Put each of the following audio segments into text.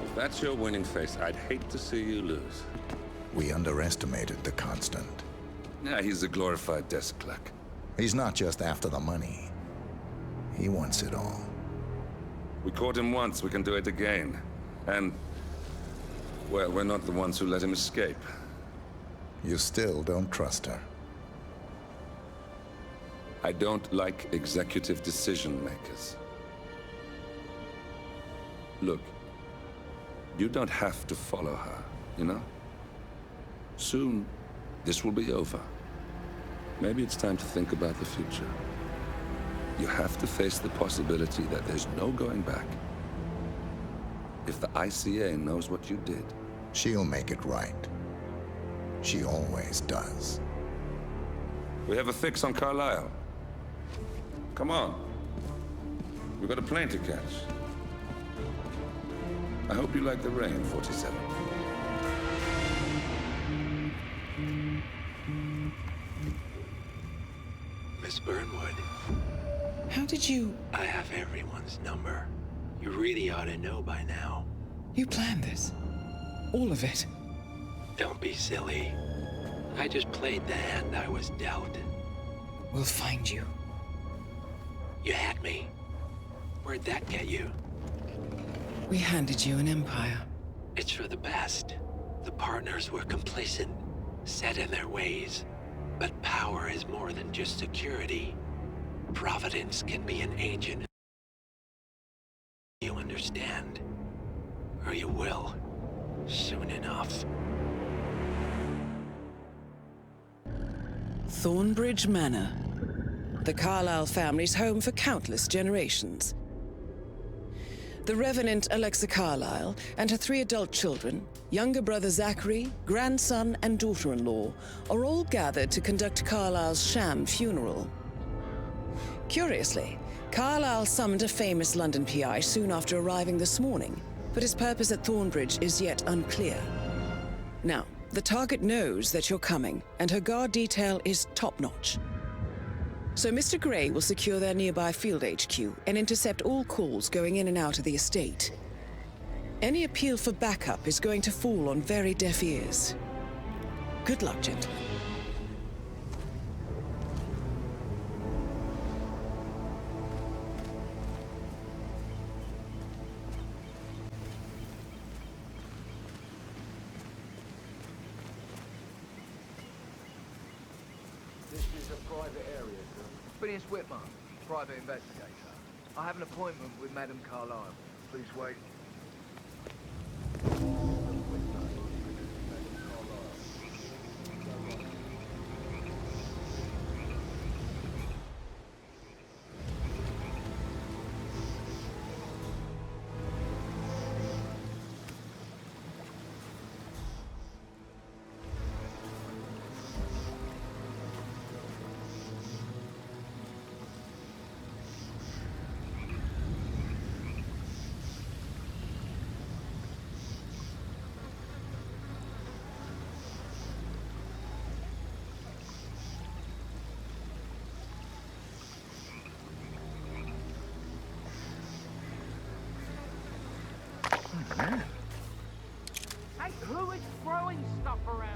If that's your winning face, I'd hate to see you lose. We underestimated the Constant. Yeah, he's a glorified desk clerk. He's not just after the money. He wants it all. We caught him once, we can do it again. And, well, we're not the ones who let him escape. You still don't trust her. I don't like executive decision makers. Look, you don't have to follow her, you know? Soon, this will be over. Maybe it's time to think about the future. You have to face the possibility that there's no going back. If the ICA knows what you did, She'll make it right. She always does. we have a fix on Carlisle. Come on. We've got a plane to catch. I hope you like the rain, 47. Miss Burnwood, How did you... I have everyone's number. You really ought to know by now. You planned this? All of it? Don't be silly. I just played the hand I was dealt. We'll find you. You had me. Where'd that get you? We handed you an empire. It's for the best. The partners were complacent, set in their ways. But power is more than just security. Providence can be an agent. You understand? Or you will. Soon enough. Thornbridge Manor. The Carlisle family's home for countless generations. The Revenant Alexa Carlisle and her 3 adult children, younger brother Zachary, grandson and daughter-in-law, are all gathered to conduct Carlisle's sham funeral. Curiously, Carlisle summoned a famous London PI soon after arriving this morning, but his purpose at Thornbridge is yet unclear. Now, the target knows that you're coming, and her guard detail is top-notch. So Mr. Gray will secure their nearby field HQ and intercept all calls going in and out of the estate. Any appeal for backup is going to fall on very deaf ears. Good luck, gentlemen. This is a private area, sir. Phineas Whitman, private investigator. I have an appointment with Madame Carlisle. Please wait.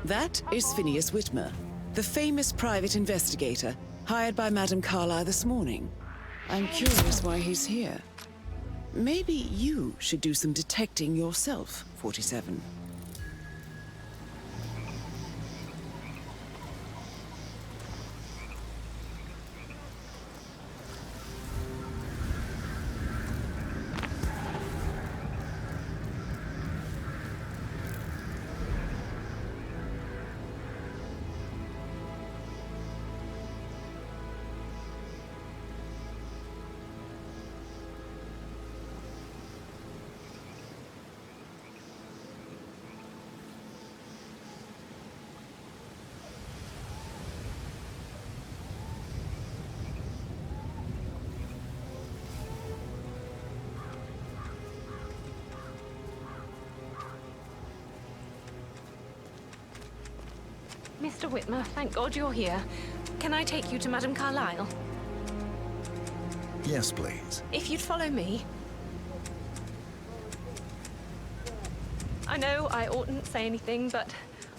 That is Phineas Whitmer, the famous private investigator hired by Madame Carlisle this morning. I'm curious why he's here. Maybe you should do some detecting yourself, 47. Mr. Whitmer, thank God you're here. Can I take you to Madame Carlyle? Yes, please. If you'd follow me. I know I oughtn't say anything, but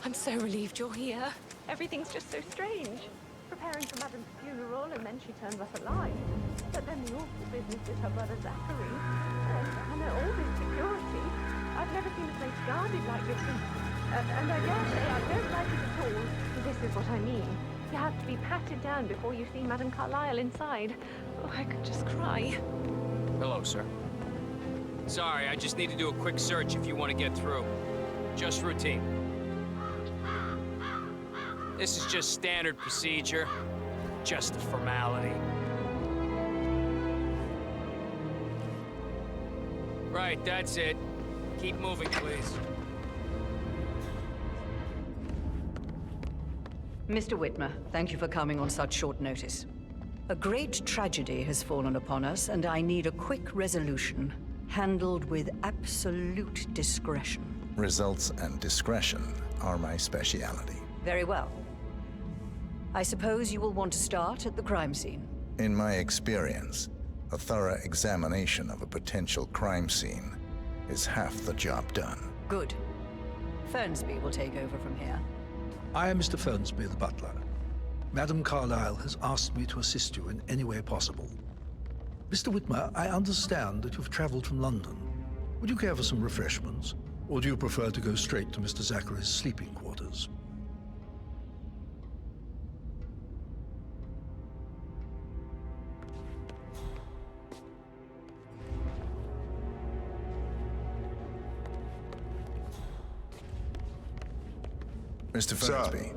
I'm so relieved you're here. Everything's just so strange. Preparing for Madame's funeral, and then she turns up alive. But then the awful business with her brother Zachary. And all this security. I've never seen a place guarded like this. And I dare say I don't like it at all. This is what I mean. You have to be patted down before you see Madame Carlyle inside. Oh, I could just cry. Hello, sir. Sorry, I just need to do a quick search if you want to get through. Just routine. This is just standard procedure. Just a formality. Right, that's it. Keep moving, please. Mr. Whitmer, thank you for coming on such short notice. A great tragedy has fallen upon us, and I need a quick resolution, handled with absolute discretion. Results and discretion are my speciality. Very well. I suppose you will want to start at the crime scene. In my experience, a thorough examination of a potential crime scene is half the job done. Good. Fernsby will take over from here. I am Mr. Fernsby, the butler. Madame Carlyle has asked me to assist you in any way possible. Mr. Whitmer, I understand that you've traveled from London. Would you care for some refreshments? Or do you prefer to go straight to Mr. Zachary's sleeping quarters? Mr. Fernsby,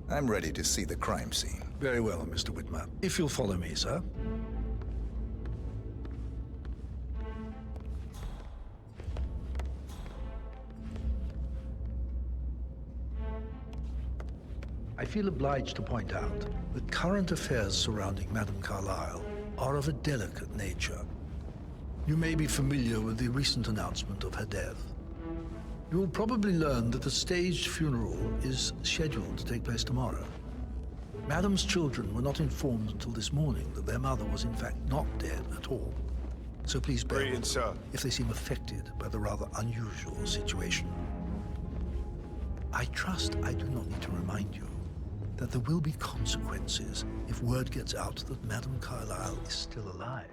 I'm ready to see the crime scene. Very well, Mr. Whitmer. If you'll follow me, sir. I feel obliged to point out that current affairs surrounding Madame Carlyle are of a delicate nature. You may be familiar with the recent announcement of her death. You will probably learn that a staged funeral is scheduled to take place tomorrow. Madame's children were not informed until this morning that their mother was in fact not dead at all. So please bear with them if they seem affected by the rather unusual situation. I trust I do not need to remind you that there will be consequences if word gets out that Madame Carlyle is still alive.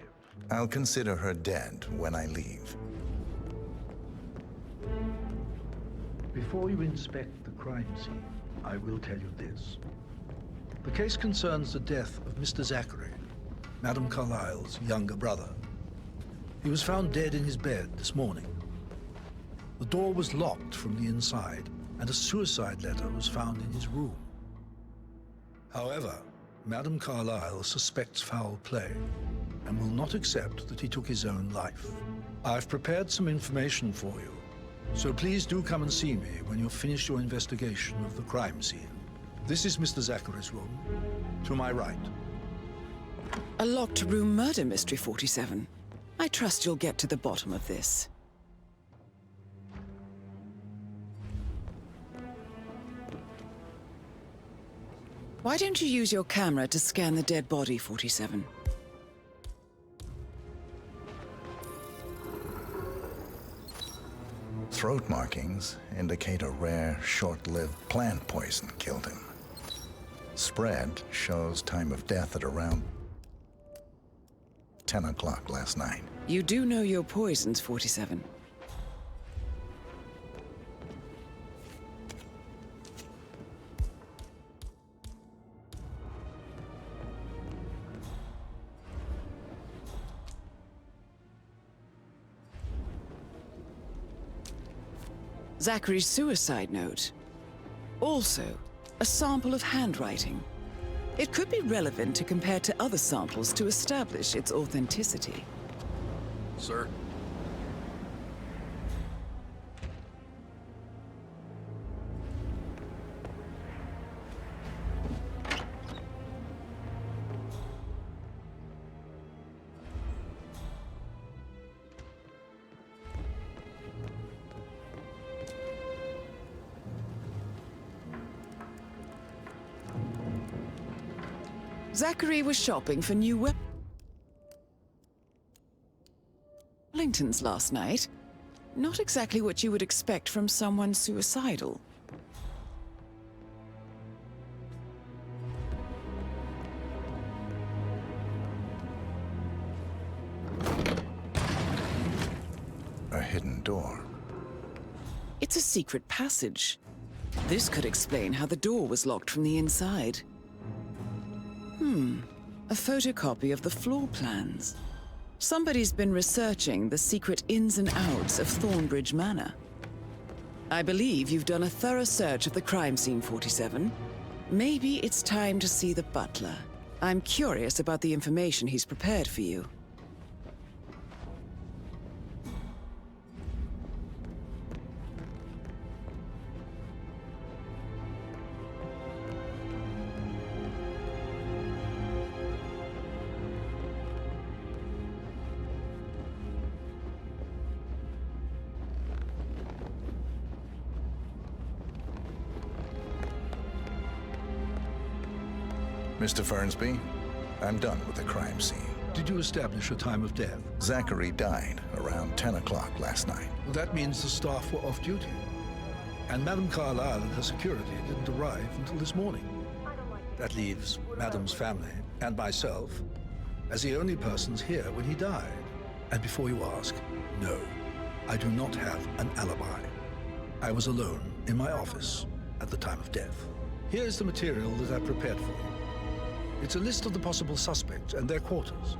I'll consider her dead when I leave. Before you inspect the crime scene, I will tell you this. The case concerns the death of Mr. Zachary, Madame Carlyle's younger brother. He was found dead in his bed this morning. The door was locked from the inside, and a suicide letter was found in his room. However, Madame Carlyle suspects foul play and will not accept that he took his own life. I've prepared some information for you, so please do come and see me when you've finished your investigation of the crime scene. This is Mr. Zachary's room, to my right. A locked room murder mystery, 47. I trust you'll get to the bottom of this. Why don't you use your camera to scan the dead body, 47? Throat markings indicate a rare, short-lived plant poison killed him. Spread shows time of death at around 10 o'clock last night. You do know your poisons, 47. Zachary's suicide note. Also, a sample of handwriting. It could be relevant to compare to other samples to establish its authenticity. Sir? Zachary was shopping for new Wellingtons last night. Not exactly what you would expect from someone suicidal. A hidden door. It's a secret passage. This could explain how the door was locked from the inside. A photocopy of the floor plans. Somebody's been researching the secret ins and outs of Thornbridge Manor. I believe you've done a thorough search of the crime scene, 47. Maybe it's time to see the butler. I'm curious about the information he's prepared for you. Mr. Fernsby, I'm done with the crime scene. Did you establish a time of death? Zachary died around 10 o'clock last night. Well, that means the staff were off duty. And Madame Carlyle and her security didn't arrive until this morning. That leaves Madame's family and myself as the only persons here when he died. And before you ask, no, I do not have an alibi. I was alone in my office at the time of death. Here's the material that I prepared for you. It's a list of the possible suspects and their quarters.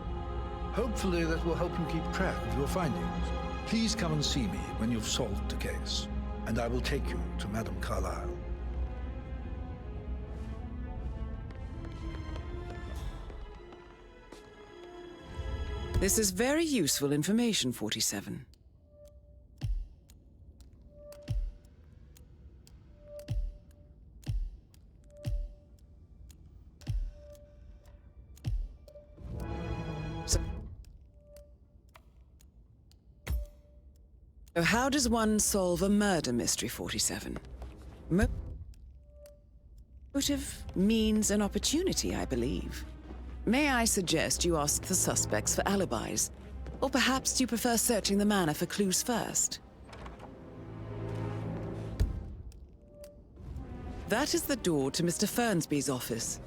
Hopefully that will help you keep track of your findings. Please come and see me when you've solved the case, and I will take you to Madame Carlyle. This is very useful information, 47. So how does one solve a murder mystery, 47? Motive, means, and opportunity, I believe. May I suggest you ask the suspects for alibis? Or perhaps you prefer searching the manor for clues first? That is the door to Mr. Fernsby's office.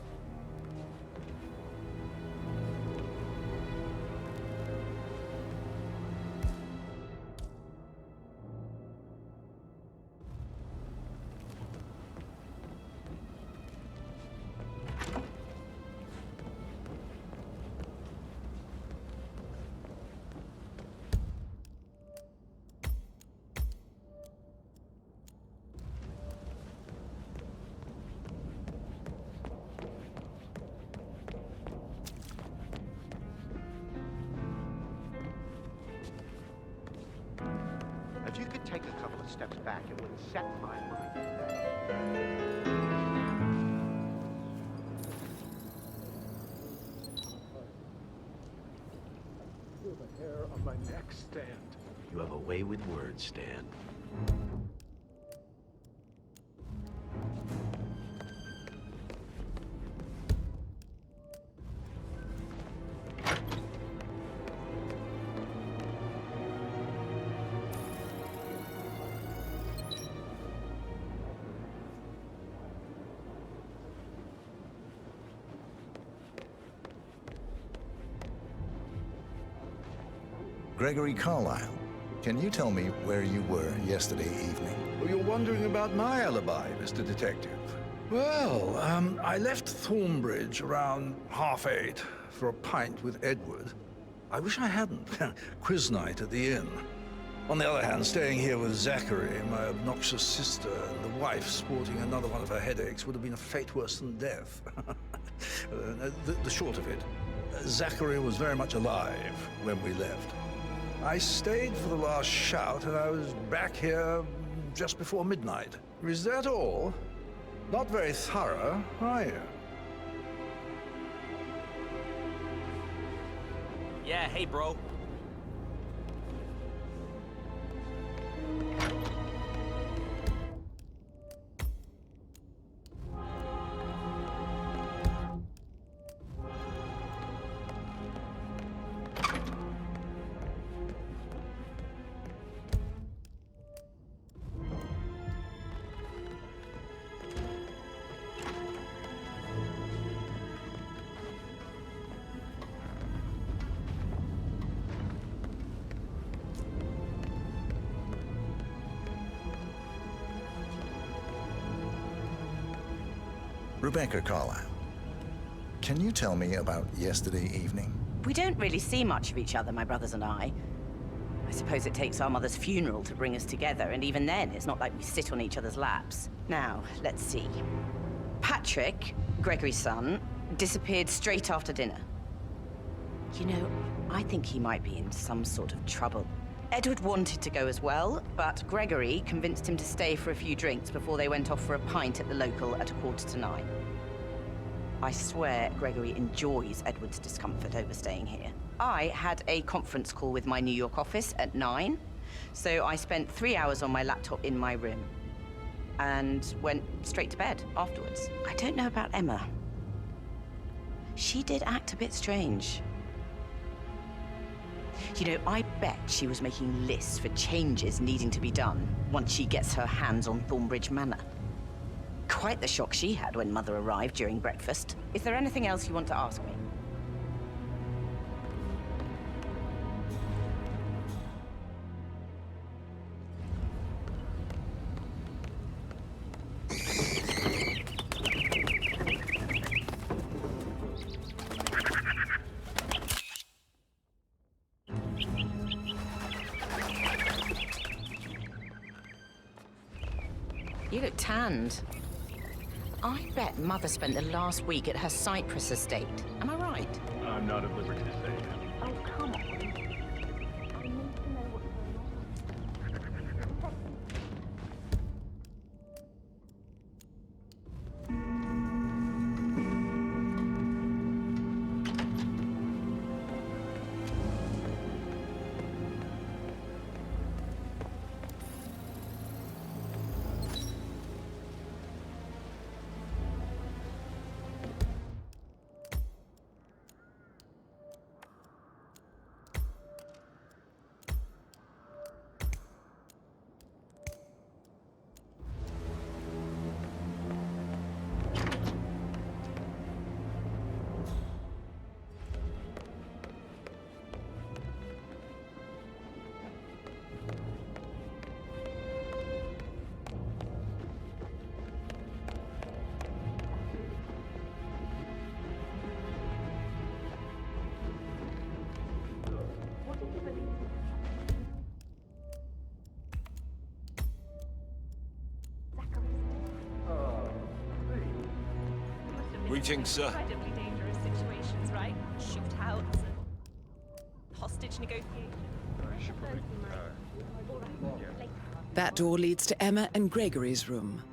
If you could take a couple of steps back, it would set my mind. Feel the hair on my neck stand. You have a way with words, Stan. Gregory Carlyle, can you tell me where you were yesterday evening? Well, you're wondering about my alibi, Mr. Detective. Well, I left Thornbridge around 8:30 for a pint with Edward. I wish I hadn't. Quiz night at the inn. On the other hand, staying here with Zachary, my obnoxious sister, and the wife sporting another one of her headaches would have been a fate worse than death. The short of it, Zachary was very much alive when we left. I stayed for the last shout, and I was back here just before midnight. Is that all? Not very thorough, are you? Yeah, hey, bro. Rebecca Carlyle, can you tell me about yesterday evening? We don't really see much of each other, my brothers and I. I suppose it takes our mother's funeral to bring us together, and even then, it's not like we sit on each other's laps. Now, let's see. Patrick, Gregory's son, disappeared straight after dinner. You know, I think he might be in some sort of trouble. Edward wanted to go as well, but Gregory convinced him to stay for a few drinks before they went off for a pint at the local at 9:15. I swear Gregory enjoys Edward's discomfort over staying here. I had a conference call with my New York office at 9, so I spent 3 hours on my laptop in my room and went straight to bed afterwards. I don't know about Emma. She did act a bit strange. You know, I bet she was making lists for changes needing to be done once she gets her hands on Thornbridge Manor. Quite the shock she had when Mother arrived during breakfast. Is there anything else you want to ask me? You look tanned. I bet Mother spent the last week at her Cyprus estate. Am I right? I'm not at liberty to say. Oh, come on. I need to know what's going on. Greetings, sir. Incredibly dangerous situations, right? Shootouts and hostage negotiations. That door leads to Emma and Gregory's room.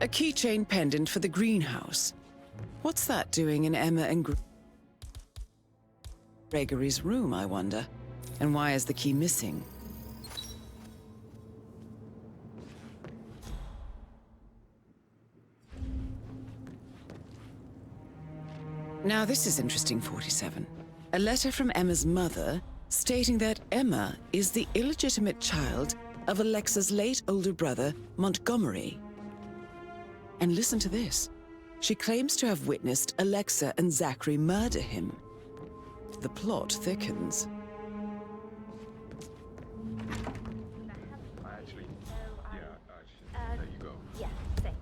A keychain pendant for the greenhouse. What's that doing in Emma and Gregory's room, I wonder? And why is the key missing? Now this is interesting, 47. A letter from Emma's mother stating that Emma is the illegitimate child of Alexa's late older brother, Montgomery. And listen to this. She claims to have witnessed Alexa and Zachary murder him. The plot thickens. Actually, yeah, there you go. Yeah, same.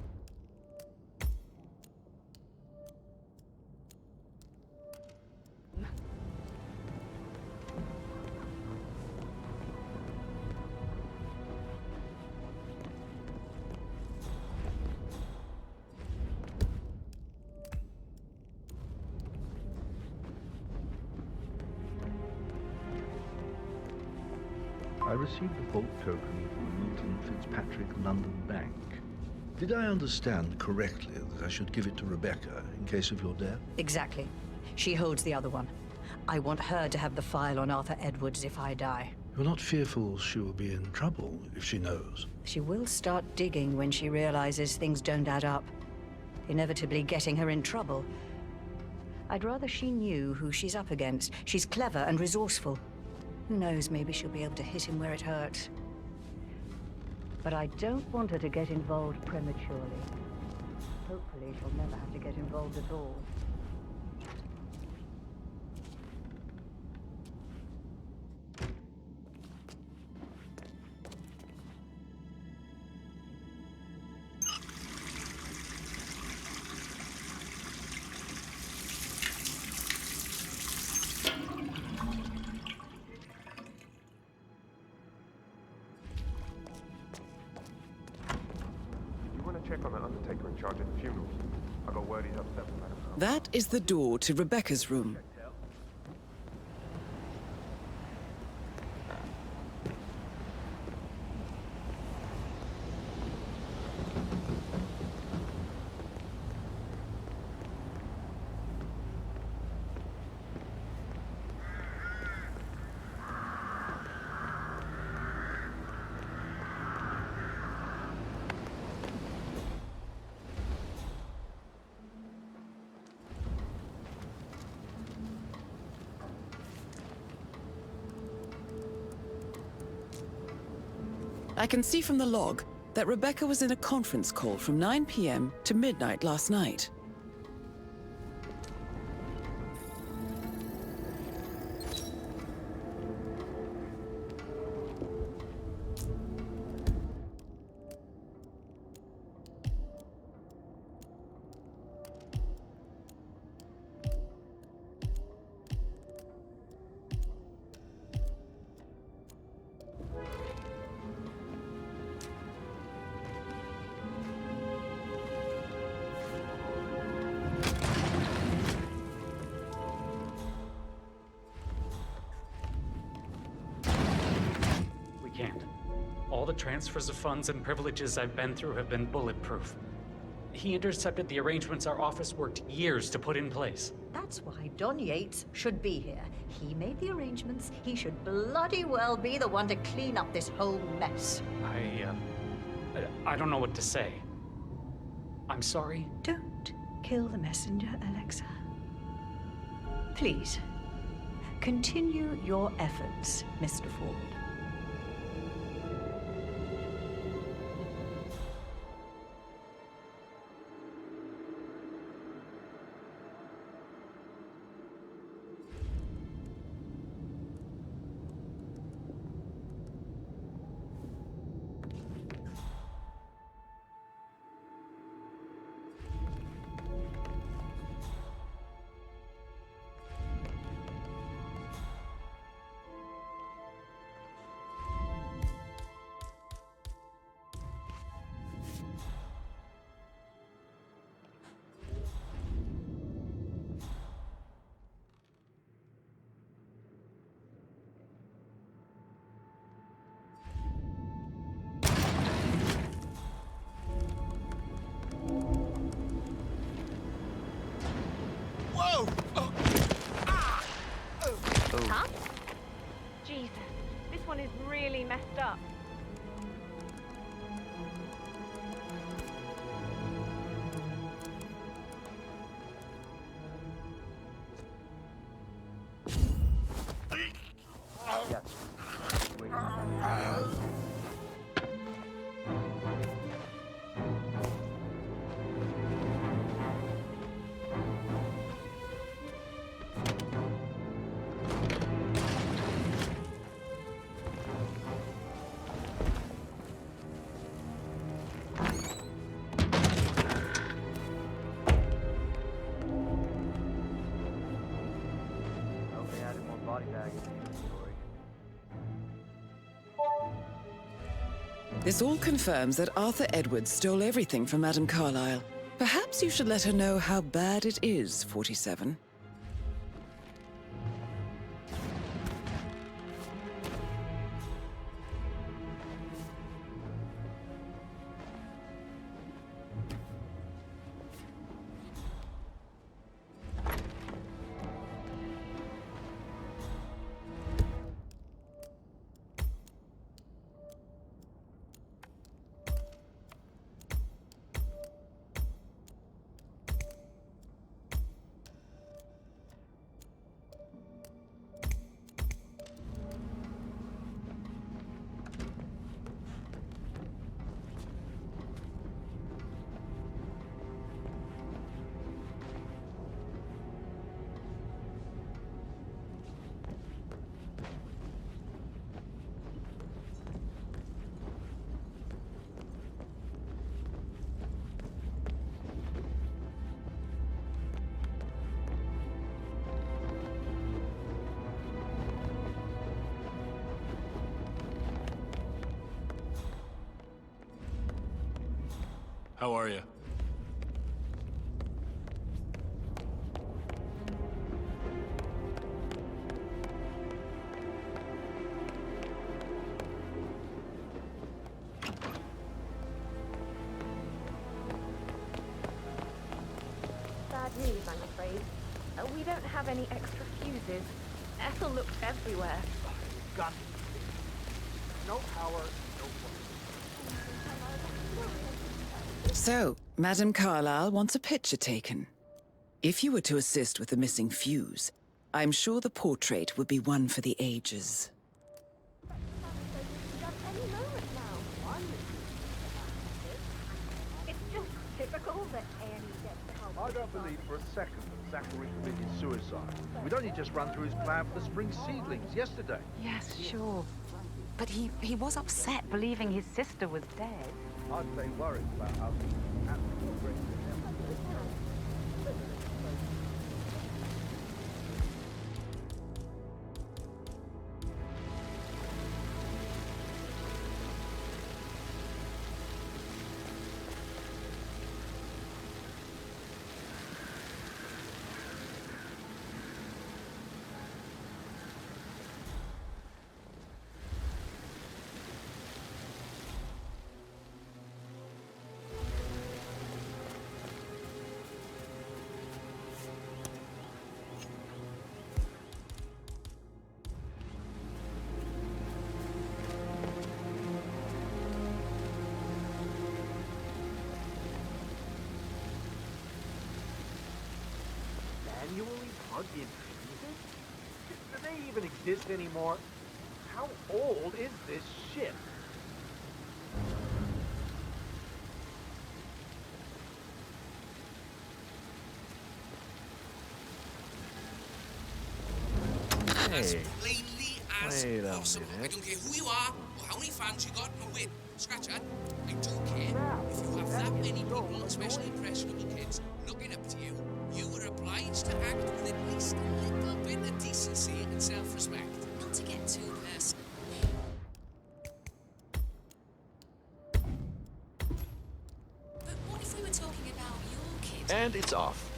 I received the vault token from Milton Fitzpatrick London Bank. Did I understand correctly that I should give it to Rebecca in case of your death? Exactly. She holds the other one. I want her to have the file on Arthur Edwards if I die. You're not fearful she will be in trouble if she knows? She will start digging when she realizes things don't add up, inevitably getting her in trouble. I'd rather she knew who she's up against. She's clever and resourceful. Who knows, maybe she'll be able to hit him where it hurts. But I don't want her to get involved prematurely. Hopefully she'll never have to get involved at all. Check on the undertaker in charge of the funerals. I got word he's upset with Madam. That is the door to Rebecca's room. I can see from the log that Rebecca was in a conference call from 9 p.m. to midnight last night. All the transfers of funds and privileges I've been through have been bulletproof. He intercepted the arrangements our office worked years to put in place. That's why Don Yates should be here. He made the arrangements. He should bloody well be the one to clean up this whole mess. I don't know what to say. I'm sorry. Don't kill the messenger, Alexa. Please, continue your efforts, Mr. Ford. Huh? Jesus, this one is really messed up. This all confirms that Arthur Edwards stole everything from Madame Carlyle. Perhaps you should let her know how bad it is, 47. How are you? Bad news, I'm afraid. We don't have any extra fuses. Ethel looked everywhere. Got it. No power, no work. So, Madame Carlyle wants a picture taken. If you were to assist with the missing fuse, I'm sure the portrait would be one for the ages. It's just typical that Annie gets help. I don't believe for a second that Zachary committed suicide. We'd only just run through his plan for the spring seedlings yesterday. Yes, sure. But he was upset believing his sister was dead. I'd say worried about how Manually plugged in fuses? Do they even exist anymore? How old is this ship? As plainly as possible. I don't care who you are or how many fans you got. No, wait, scratch that. I don't care. If you have that many people, especially impressionable kids, looking up to you, you are obliged to act with at least a little bit of decency and self-respect. Not to get too personal. But what if we were talking about your kid? And it's off.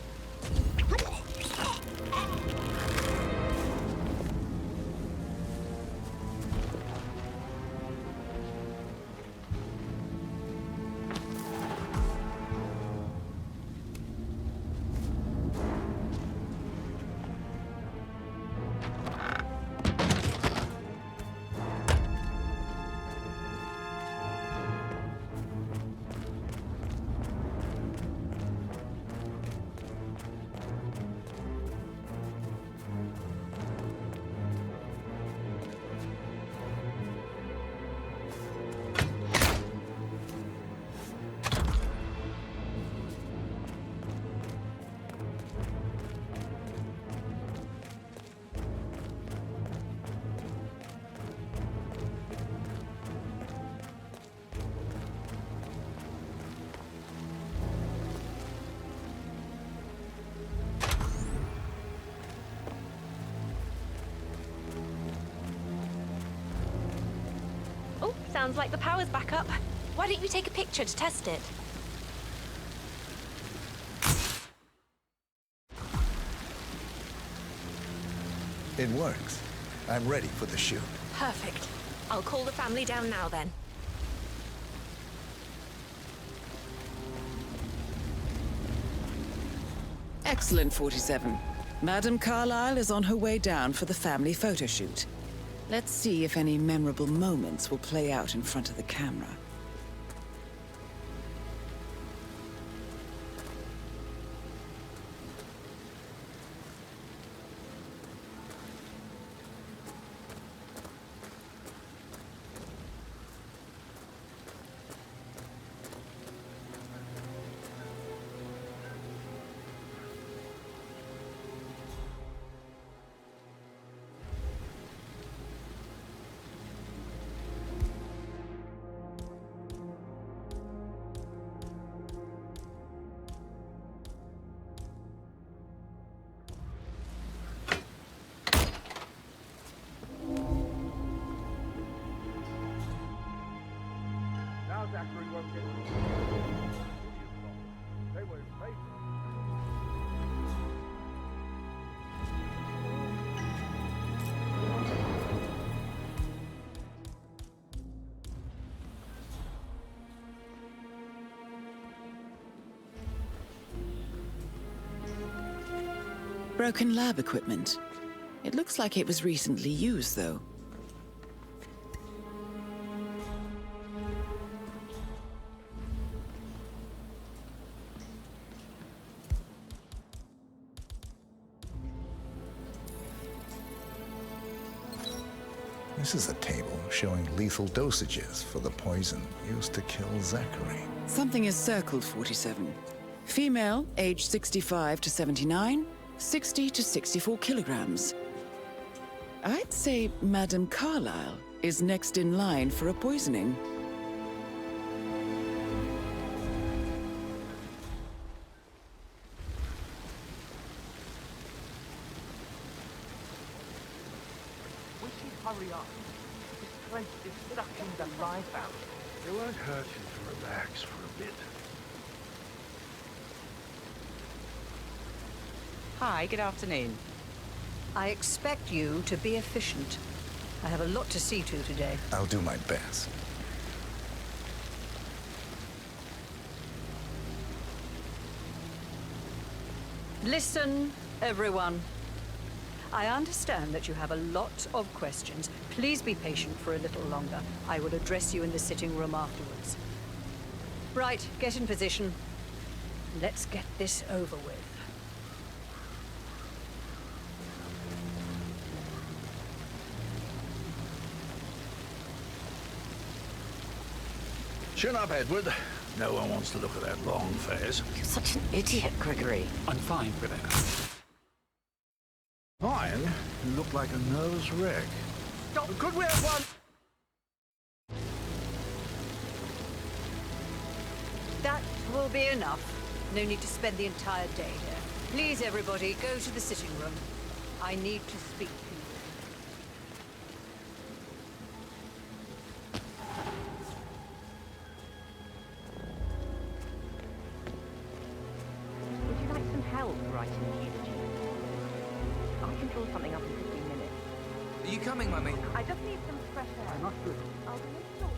Oh, sounds like the power's back up. Why don't you take a picture to test it? It works. I'm ready for the shoot. Perfect. I'll call the family down now then. Excellent, 47. Madame Carlyle is on her way down for the family photo shoot. Let's see if any memorable moments will play out in front of the camera. broken lab equipment. It looks like it was recently used, though. This is a table showing lethal dosages for the poison used to kill Zachary. Something is circled, 47. Female, age 65 to 79, 60 to 64 kilograms. I'd say Madame Carlyle is next in line for a poisoning. We should hurry up. This place is sucking the life out. It won't hurt you to relax for a bit. Hi, good afternoon. I expect you to be efficient. I have a lot to see to today. I'll do my best. Listen, everyone. I understand that you have a lot of questions. Please be patient for a little longer. I will address you in the sitting room afterwards. Right, get in position. Let's get this over with. Chin up, Edward. No one wants to look at that long face. You're such an idiot, Gregory. I'm fine, Rebecca. Fine. You look like a nervous wreck. Stop! Could we have one? That will be enough. No need to spend the entire day here. Please, everybody, go to the sitting room. I need to speak to you. Would you like some help writing the eulogy? I can draw something up in 15 minutes. Are you coming, Mummy? I just need some fresh air. I must do. I'll be in short.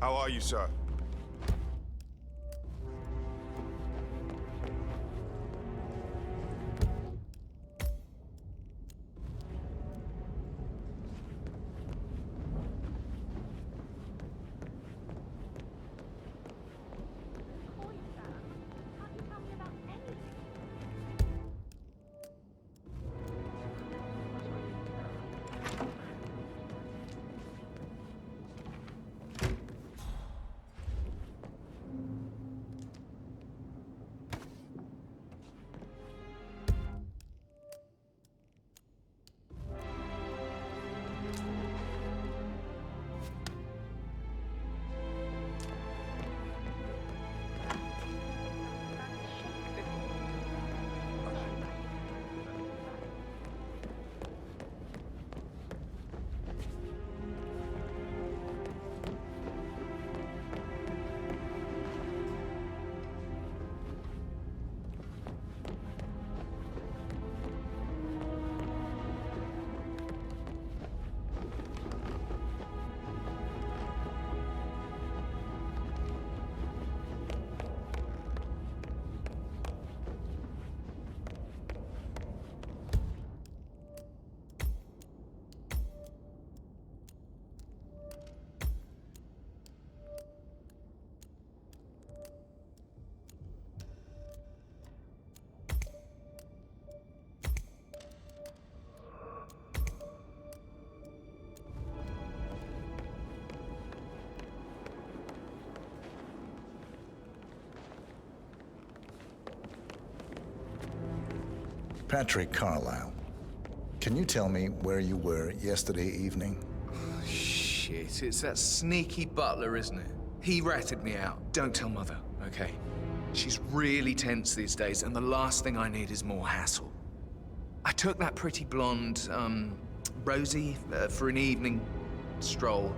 How are you, sir? Patrick Carlisle, can you tell me where you were yesterday evening? Shit, it's that sneaky butler, isn't it? He ratted me out. Don't tell Mother, okay? She's really tense these days, and the last thing I need is more hassle. I took that pretty blonde, Rosie, for an evening stroll.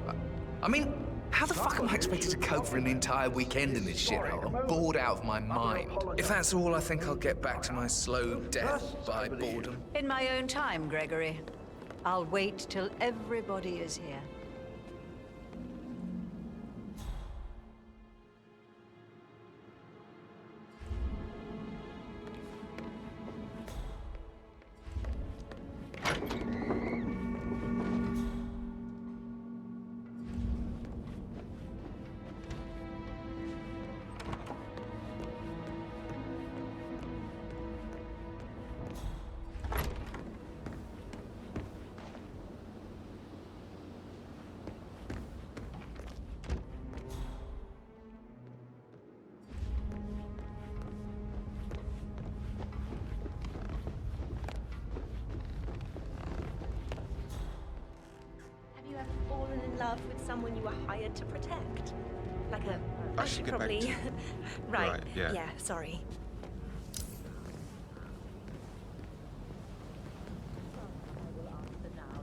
I mean, how the fuck am I expected to cope for an entire weekend in this shithole? I'm bored out of my mind. If that's all, I think I'll get back to my slow death by boredom. In my own time, Gregory. I'll wait till everybody is here. Fallen in love with someone you were hired to protect? Like a... I should get probably... back to... right, yeah. Sorry.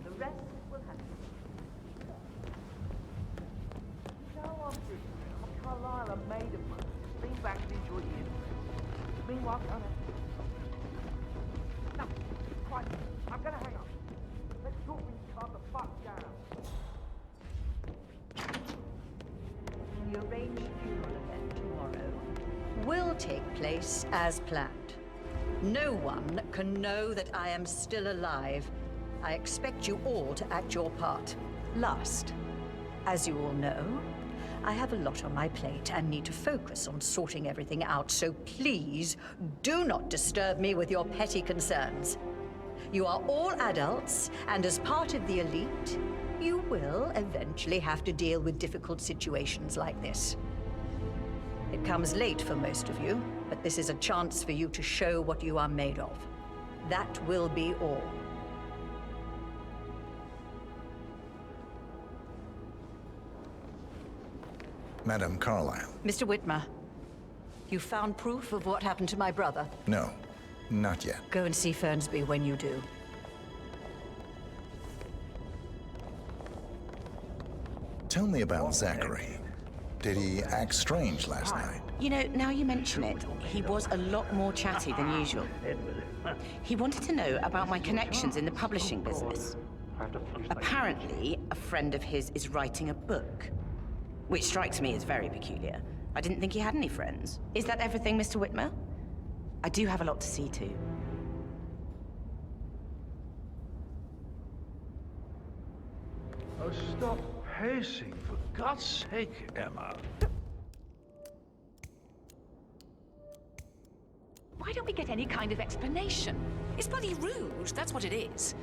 The rest will have to... Go on, I'm Carlisle, a maid of mine. Lean back and enjoy the innocence. Meanwhile, no, right, I'm gonna hang up. Let's talk when you calm the fuck down. The arranged funeral event tomorrow will take place as planned. No one can know that I am still alive. I expect you all to act your part. Last, as you all know, I have a lot on my plate and need to focus on sorting everything out, so please do not disturb me with your petty concerns. You are all adults, and as part of the elite, you will eventually have to deal with difficult situations like this. It comes late for most of you, but this is a chance for you to show what you are made of. That will be all. Madam Carlisle. Mr. Whitmer, you found proof of what happened to my brother? No, not yet. Go and see Fernsby when you do. Tell me about Zachary. Did he act strange last night? You know, now you mention it, he was a lot more chatty than usual. He wanted to know about my connections in the publishing business. Apparently, a friend of his is writing a book, which strikes me as very peculiar. I didn't think he had any friends. Is that everything, Mr. Whitmer? I do have a lot to see to. Oh, stop pacing, for God's sake, Emma. Why don't we get any kind of explanation? It's bloody rude, that's what it is.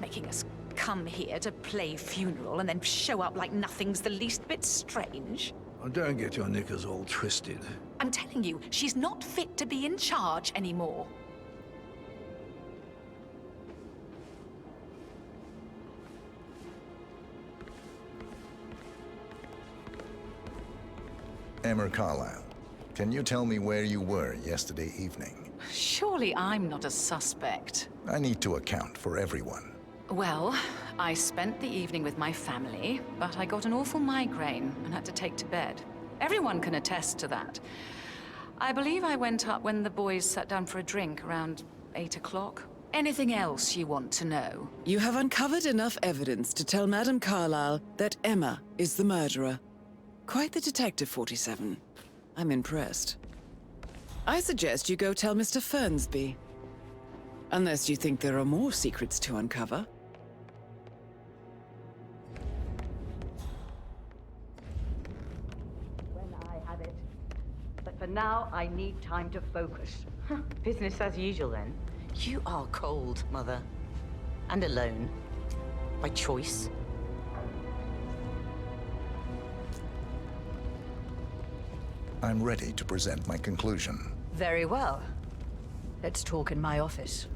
Making us come here to play funeral and then show up like nothing's the least bit strange. Oh, don't get your knickers all twisted. I'm telling you, she's not fit to be in charge anymore. Emma Carlisle, can you tell me where you were yesterday evening? Surely I'm not a suspect. I need to account for everyone. Well, I spent the evening with my family, but I got an awful migraine and had to take to bed. Everyone can attest to that. I believe I went up when the boys sat down for a drink around 8 o'clock. Anything else you want to know? You have uncovered enough evidence to tell Madame Carlisle that Emma is the murderer. Quite the detective, 47. I'm impressed. I suggest you go tell Mr. Fernsby. Unless you think there are more secrets to uncover. When I have it. But for now, I need time to focus. Business as usual, then. You are cold, Mother. And alone. By choice. I'm ready to present my conclusion. Very well. Let's talk in my office.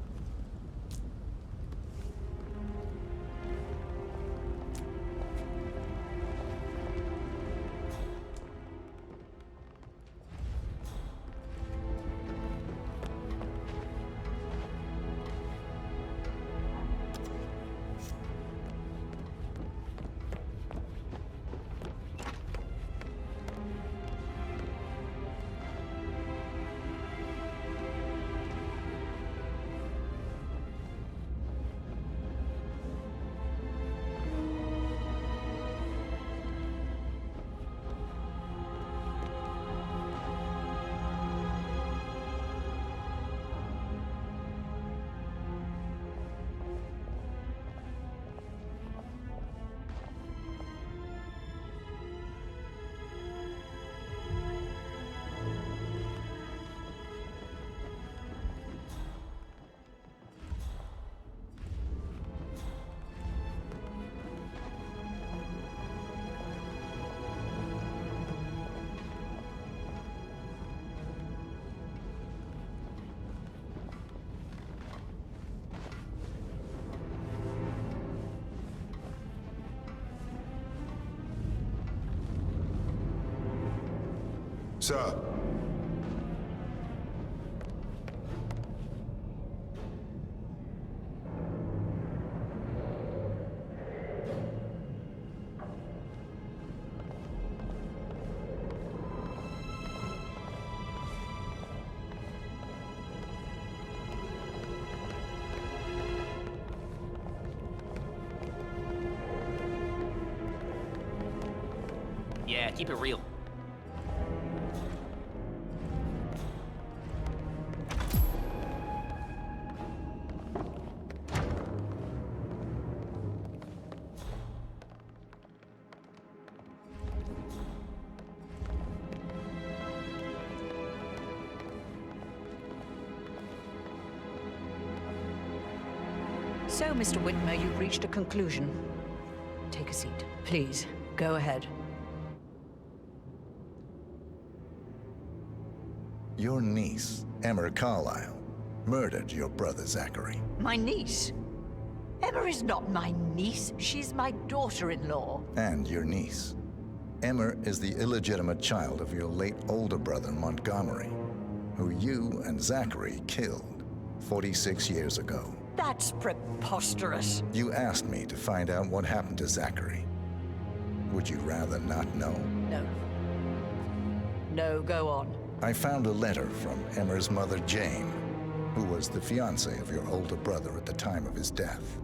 Sir. Yeah, keep it real. So, Mr. Whitmer, you've reached a conclusion. Take a seat. Please, go ahead. Your niece, Emma Carlyle, murdered your brother Zachary. My niece? Emma is not my niece. She's my daughter-in-law. And your niece. Emma is the illegitimate child of your late older brother Montgomery, who you and Zachary killed 46 years ago. That's preposterous. You asked me to find out what happened to Zachary. Would you rather not know? No. No, go on. I found a letter from Emma's mother, Jane, who was the fiancée of your older brother at the time of his death.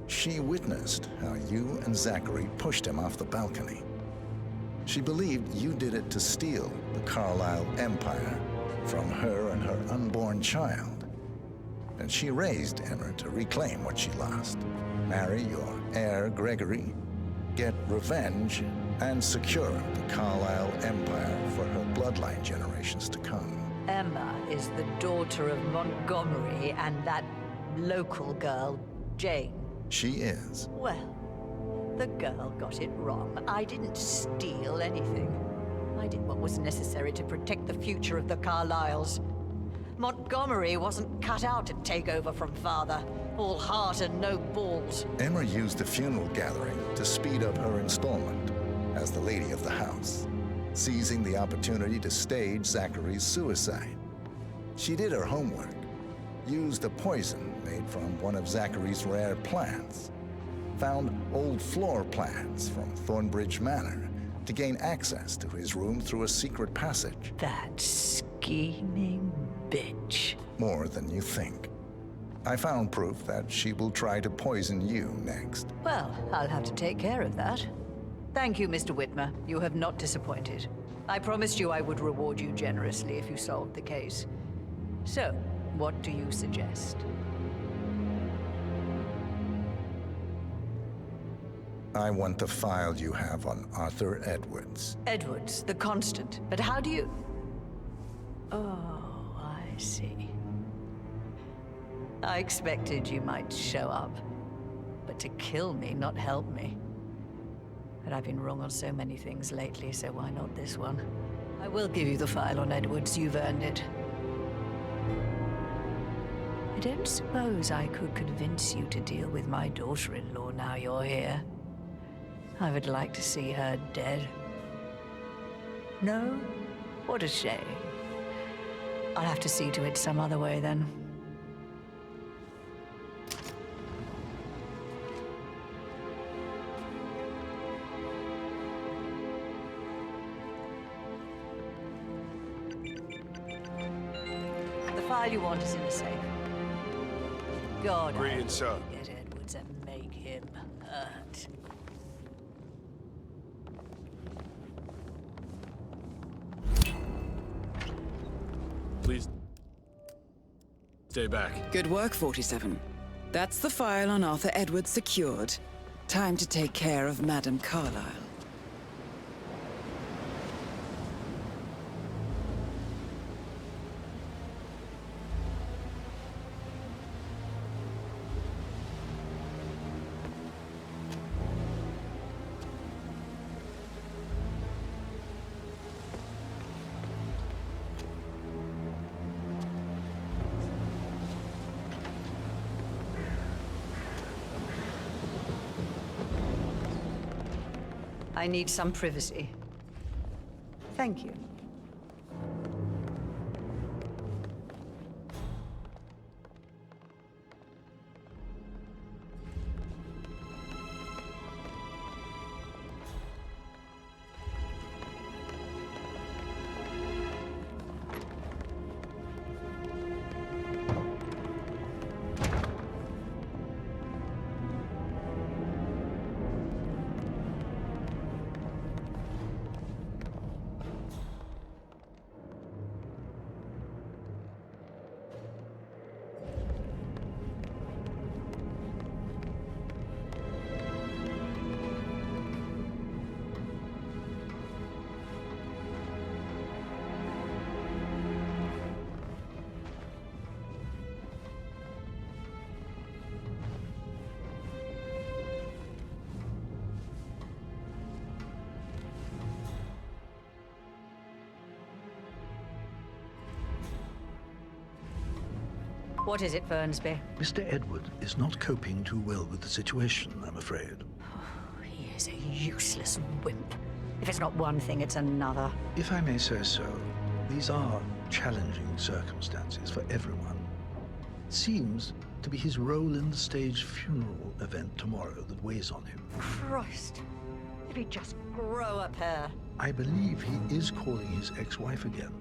She witnessed how you and Zachary pushed him off the balcony. She believed you did it to steal the Carlyle empire from her and her unborn child. And she raised Emma to reclaim what she lost. Marry your heir, Gregory, get revenge, and secure the Carlyle empire for her bloodline generations to come. Emma is the daughter of Montgomery and that local girl, Jane. She is. Well, the girl got it wrong. I didn't steal anything. I did what was necessary to protect the future of the Carlyles. Montgomery wasn't cut out to take over from father. All heart and no balls. Emma used the funeral gathering to speed up her installment as the lady of the house, seizing the opportunity to stage Zachary's suicide. She did her homework, used a poison made from one of Zachary's rare plants, found old floor plans from Thornbridge Manor to gain access to his room through a secret passage. That scheming bitch. More than you think. I found proof that she will try to poison you next. Well, I'll have to take care of that. Thank you, Mr. Whitmer. You have not disappointed. I promised you I would reward you generously if you solved the case. So, what do you suggest? I want the file you have on Arthur Edwards. Edwards, the Constant. But how do you... Oh, I see. I expected you might show up. But to kill me, not help me. But I've been wrong on so many things lately, so why not this one? I will give you the file on Edwards. You've earned it. I don't suppose I could convince you to deal with my daughter-in-law now you're here. I would like to see her dead. No? What a shame. I'll have to see to it some other way then. The file you want is in the safe. God, Greetings, sir. Get Edwards and make him hurt. Please stay back. Good work, 47. That's the file on Arthur Edwards secured. Time to take care of Madame Carlyle. I need some privacy. Thank you. What is it, Fernsby? Mr. Edward is not coping too well with the situation, I'm afraid. He is a useless wimp. If it's not one thing, it's another. If I may say so, these are challenging circumstances for everyone. It seems to be his role in the staged funeral event tomorrow that weighs on him. Christ. If he'd just grow a pair. I believe he is calling his ex-wife again.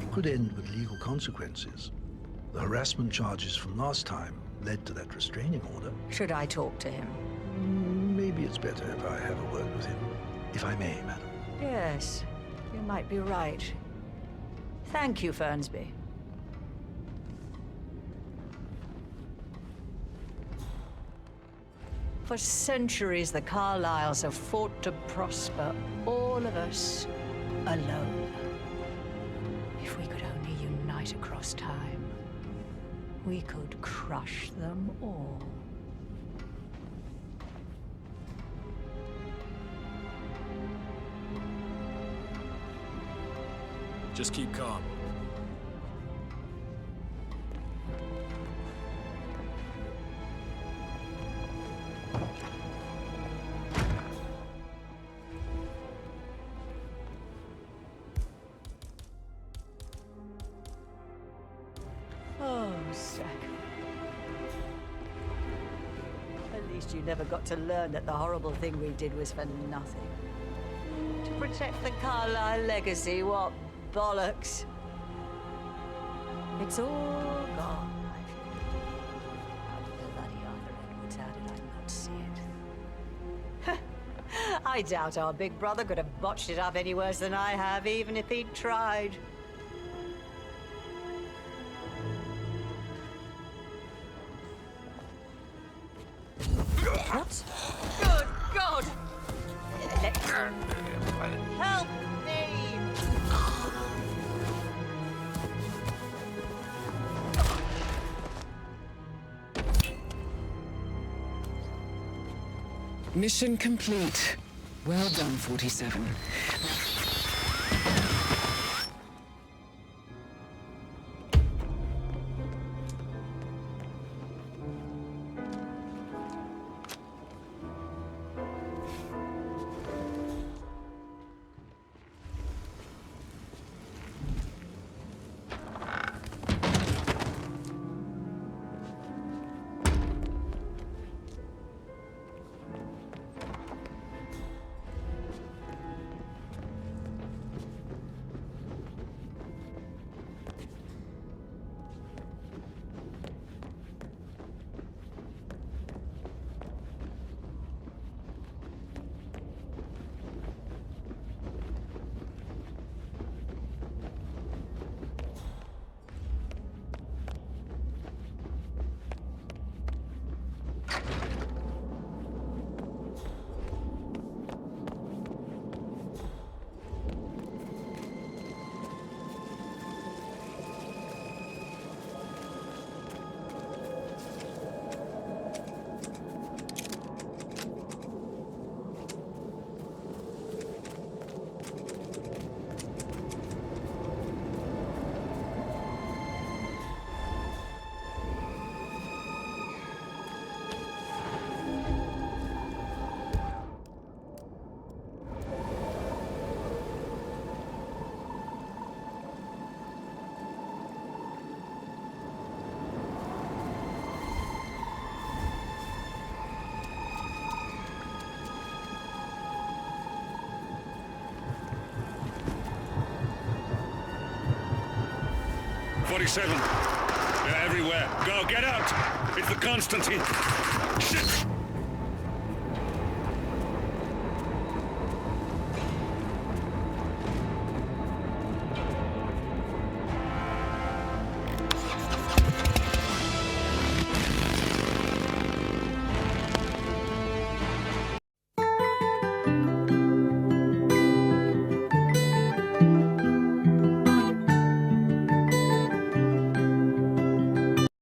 It could end with legal consequences. The harassment charges from last time led to that restraining order. Should I talk to him? Maybe it's better if I have a word with him. If I may, madam. Yes, you might be right. Thank you, Fernsby. For centuries, the Carlyles have fought to prosper, all of us, alone. If we could only unite across time, we could crush them all. Just keep calm. Oh, Zach. At least you never got to learn that the horrible thing we did was for nothing. To protect the Carlyle legacy, what bollocks. It's all gone, I feel. How bloody Arthur Edwards, how did I not see it? I doubt our big brother could have botched it up any worse than I have, even if he'd tried. What? Good God! Help me! Mission complete. Well done, 47. They're everywhere. Go, get out! It's the Constantine. Shit!